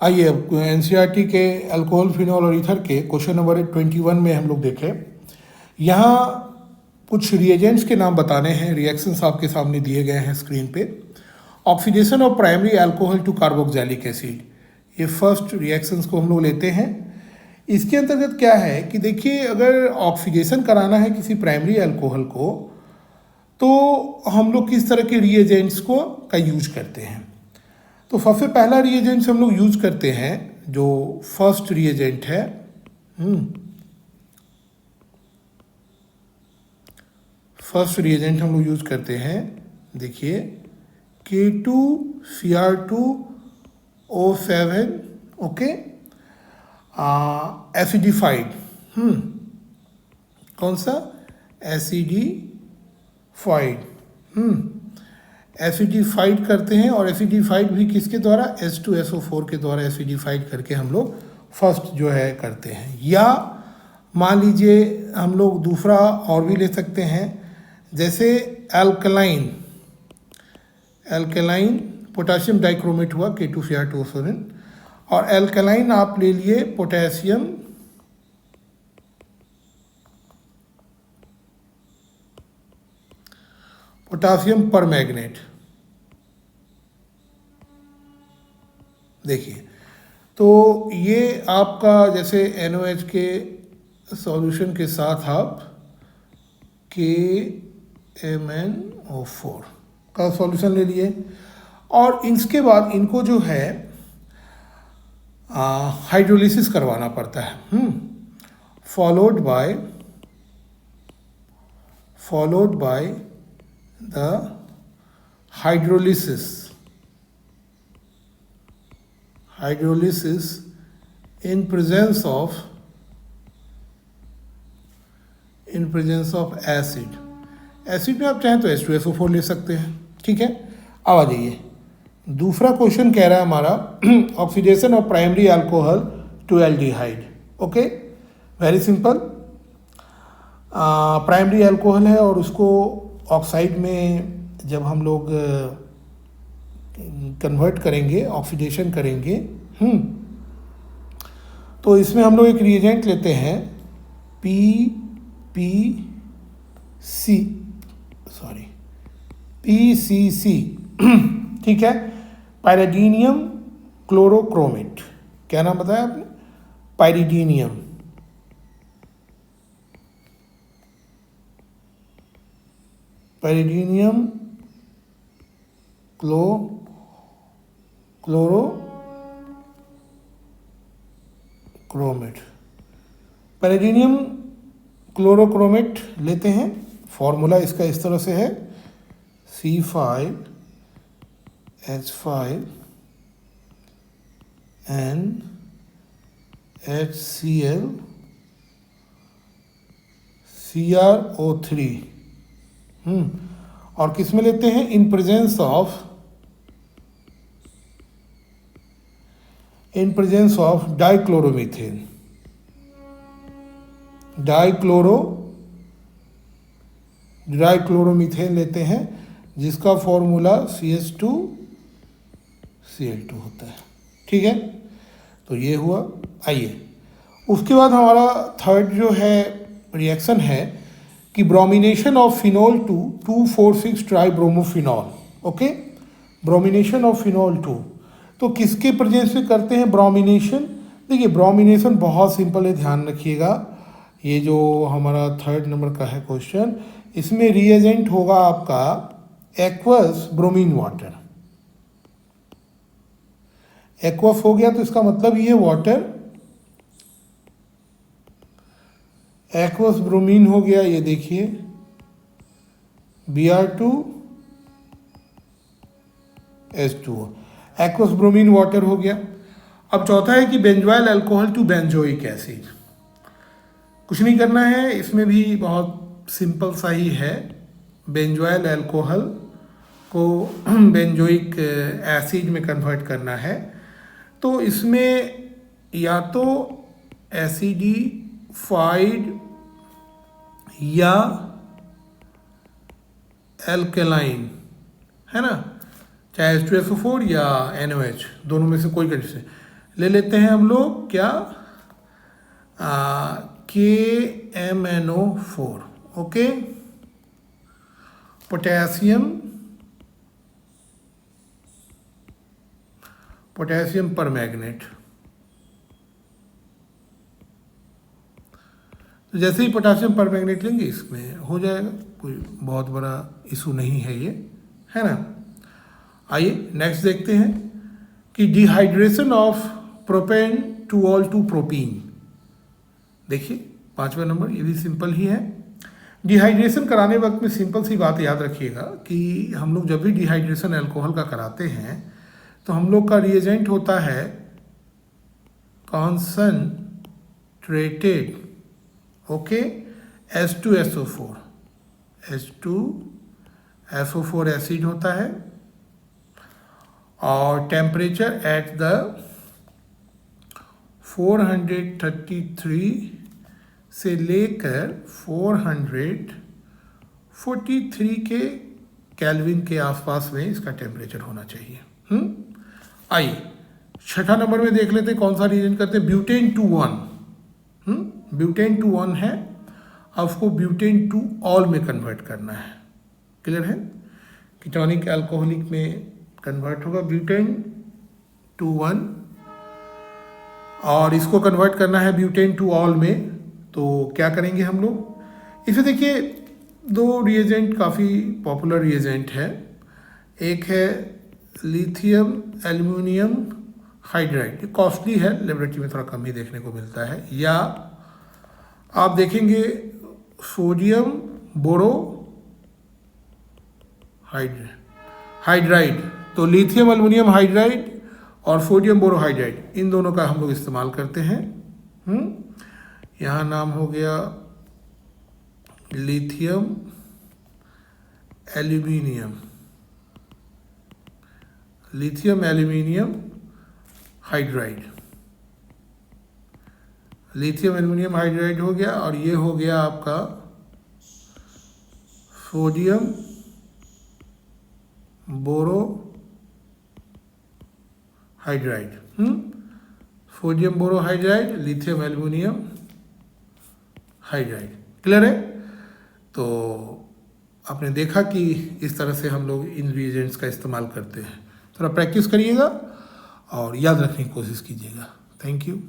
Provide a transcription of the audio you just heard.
आइए अब एनसीईआरटी के अल्कोहल फिनॉल और ईथर के क्वेश्चन नंबर 21 में हम लोग देखें। यहाँ कुछ रिएजेंट्स के नाम बताने हैं, रिएक्शंस आपके सामने दिए गए हैं स्क्रीन पे। Oxidation of primary alcohol to carboxylic acid, ये फर्स्ट रिएक्शंस को हम लोग लेते हैं। इसके अंतर्गत क्या है कि देखिए, अगर ऑक्सीडेशन कराना है किसी प्राइमरी अल्कोहल को तो हम लोग किस तरह के रिएजेंट्स को का यूज करते हैं। तो सबसे पहला रिएजेंट हम लोग यूज करते हैं, जो फर्स्ट रिएजेंट है, फर्स्ट रिएजेंट हम लोग यूज करते हैं, देखिए K2Cr2O7, ओके, एसिडिफाइड, कौन सा, एसिडिफाइड, एसिडिफाइड करते हैं। और एसिडिफाइड भी किसके द्वारा, H2SO4 के द्वारा एसिडिफाइड करके हम लोग फर्स्ट जो है करते हैं। या मान लीजिए हम लोग दूसरा और भी ले सकते हैं, जैसे एल्कलाइन, एल्कलाइन पोटेशियम डाइक्रोमेट हुआ K2Cr2O7, और एल्कलाइन आप ले लिए पोटेशियम परमैंगनेट। देखिए, तो ये आपका जैसे NOH के सॉल्यूशन के साथ आप KMnO4 का सॉल्यूशन ले लिए, और इसके बाद इनको जो है हाइड्रोलिसिस करवाना पड़ता है, followed by the hydrolysis in presence of acid। Acid में आप चाहें तो H2SO4 ले सकते हैं, ठीक है। अब आ जाइए, दूसरा क्वेश्चन कह रहा है हमारा oxidation of primary alcohol to aldehyde. Okay, very simple. Primary alcohol है और उसको ऑक्साइड में जब हम लोग कन्वर्ट करेंगे, ऑक्सीडेशन करेंगे, तो इसमें हम लोग एक रिएजेंट लेते हैं PCC, ठीक है, पायरिडीनियम क्लोरोक्रोमेट। क्या नाम बताया आपने, पायरिडीनियम क्लोरोक्रोमेट, पैरिडीनियम क्लोरोक्रोमेट लेते हैं। फॉर्मूला इसका इस तरह से है, C5H5NHCl CrO3, और किस में लेते हैं, in presence of dichloromethane, dichloromethane लेते हैं, जिसका फॉर्मूला CH2Cl2 होता है, ठीक है। तो ये हुआ। आइए, उसके बाद हमारा थर्ड जो है रिएक्शन है कि bromination of phenol to 2,4,6 tribromophenol. Okay, bromination of phenol to, तो किसके प्रेजेंस में करते हैं ब्रोमिनेशन। देखिए, ब्रोमिनेशन बहुत सिंपल है, ध्यान रखिएगा। ये जो हमारा थर्ड नंबर का है क्वेश्चन, इसमें रिएजेंट होगा आपका एक्वस ब्रोमीन वाटर। एक्वस हो गया तो इसका मतलब ये वाटर, एक्वस ब्रोमीन हो गया, ये देखिए Br2H2O, एक्वस ब्रोमीन वाटर हो गया। अब चौथा है कि benzoyl alcohol to benzoic acid. कुछ नहीं करना है, इसमें भी बहुत सिंपल सा ही है। बेंजोइल अल्कोहल को बेंजोइक एसिड में कन्वर्ट करना है, तो इसमें या तो एसिडिफाइड या एल्केलाइन है ना, चाहे H2SO4 या NOH, दोनों में से कोई कंडीशन। ले लेते हैं हम लोग क्या, KMnO4, ओके। Potassium permanganate. तो जैसे ही पोटेशियम परमैंगनेट लेंगे इसमें हो जाएगा, कोई बहुत बड़ा इशू नहीं है ये, है ना। आइए नेक्स्ट देखते हैं कि dehydration of propane two ol to propene. देखिए 5वां नंबर, ये भी सिंपल ही है। डिहाइड्रेशन कराने वक्त में सिंपल सी बात याद रखिएगा कि हम लोग जब भी डिहाइड्रेशन अल्कोहल का कराते हैं तो हम लोग का रिएजेंट होता है concentrated, okay, H2SO4, H2SO4 acid होता है, और टेम्परेचर एट द 433 से लेकर 443 के केल्विन के आसपास में इसका टेम्परेचर होना चाहिए। आइए 6ठा नंबर में देख लेते हैं कौन सा रिएजेंट करते हैं, ब्यूटेन 2,1। ब्यूटेन 2,1 है, अब उसको ब्यूटेन 2 ऑल में कन्वर्ट करना है। क्लियर है, कीटोनिक अल्कोहलिक में कन्वर्ट होगा ब्यूटेन 2,1, और इसको कन्वर्ट करना है ब्यूटेन 2 ऑल में। तो क्या करेंगे हम लोग, इसे देखिए 2 रिएजेंट काफ़ी पॉपुलर रिएजेंट है। एक है लिथियम एल्यूमिनियम हाइड्राइड, ये कॉस्टली है, लेबोरेटरी में थोड़ा कम ही देखने को मिलता है। या आप देखेंगे सोडियम बोरो हाइड्राइड, तो लिथियम एल्यूमिनियम हाइड्राइड और सोडियम बोरोहाइड्राइड, इन दोनों का हम लोग इस्तेमाल करते हैं। यहाँ नाम हो गया lithium aluminium hydride, lithium aluminium hydride हो गया, और ये हो गया आपका sodium borohydride. Sodium borohydride, lithium aluminium hydride. Clear है, तो आपने देखा कि इस तरह से हम लोग इन रिएजेंट्स का इस्तेमाल करते हैं। थोड़ा प्रैक्टिस करिएगा और याद रखने की कोशिश कीजिएगा। Thank you.